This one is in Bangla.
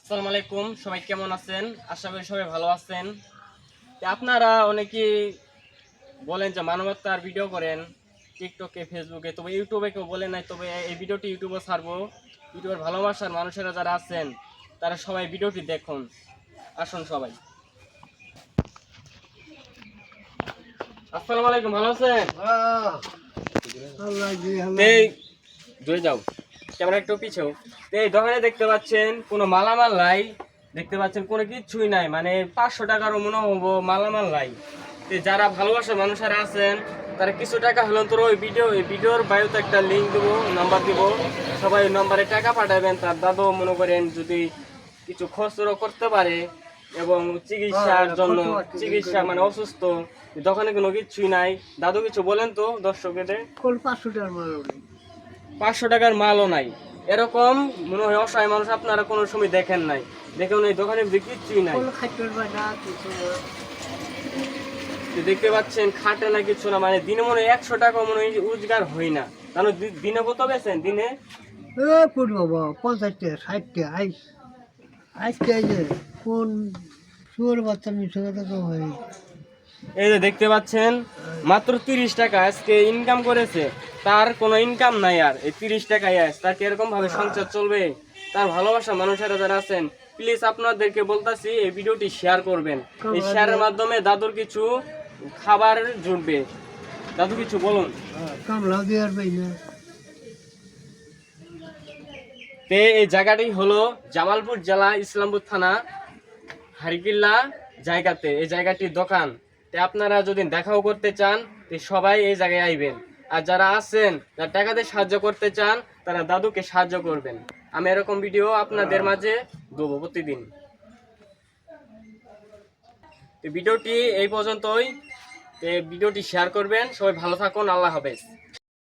আসসালামু আলাইকুম, সবাই কেমন আছেন? আশা করি সবাই ভালো আছেন। আপনারা অনেকেই বলেন যে মানবতার ভিডিও করেন টিকটকে, ফেসবুকে, তবে ইউটিউবে কেউ বলে নাই। তবে এই ভিডিওটি ইউটিউবে ছাড়বো। ইউটিউবের ভালোবাসার মানুষেরা যারা আছেন তারা সবাই ভিডিওটি দেখুন। আসুন সবাই। আসসালামু আলাইকুম, ভালো আছেন? এই জয় যাও, ক্যামেরা একটু পিছেও। এই দোকানে দেখতে পাচ্ছেন কোনো মালামাল নাই, দেখতে পাচ্ছেন কোনো কিছুই নাই, মানে 500 টাকারও মনে হবো মালামাল নাই। যারা ভালোবাসার মানুষেরা আছেন তারা কিছু টাকা হলেন তোর ওই ভিডিওর বায়ুতে একটা লিঙ্ক দেবো, নাম্বার দিব, সবাই ওই নম্বরে টাকা পাঠাবেন। তার দাদু মনে করেন যদি কিছু খরচও করতে পারে এবং চিকিৎসার জন্য, চিকিৎসা মানে অসুস্থ, দোকানে কোনো কিছুই নাই। দাদু কিছু বলেন তো দর্শকদের। 500 টাকার মালও নাই, এরকম মনে হয় অসহায় মানুষ আপনারা কোনো সময় দেখেন নাই। দেখুন এই দোকানে কিছুই নাই, দেখতে পাচ্ছেন খাটে না কিছু না, মানে দিনে মনে হয় 100 টাকা মনে হয় রোজগার হয় না। তাহলে দিনে কত বেছেন? দিনে 50 60 আজকে এই যে কোন শুয়োর বাচ্চা মিশে কথা তো হয়। এই যে দেখতে পাচ্ছেন মাত্র 30 টাকা আজকে ইনকাম করেছে। তার কোনো ইনকাম নাই, আর এই 30 টাকাই তার কিরকম ভাবে সংসার চলবে? তার ভালোবাসা মানুষেরা যারা আছেন প্লিজ আপনাদেরকে বলতাছি এই ভিডিওটি শেয়ার করবেন। এই শেয়ারের মাধ্যমে দাদুর কিছু খাবার জুটবে। দাদু কিছু বলুন। কামলা দেওয়ার পাই না। এই জায়গাটি হলো জামালপুর জেলা, ইসলামপুর থানা, হারিকিল্লা জায়গাতে এই জায়গাটির দোকান। আপনারা যদি দেখাও করতে চান সবাই এই জায়গায় আইবেন। আর যারা আছেন যারা টাকাতে সাহায্য করতে চান তারা দাদুকে সাহায্য করবেন। আমি এরকম ভিডিও আপনাদের মাঝে দেবো প্রতিদিন। ভিডিওটি এই পর্যন্তই। ভিডিওটি শেয়ার করবেন। সবাই ভালো থাকুন। আল্লাহ হাফেজ।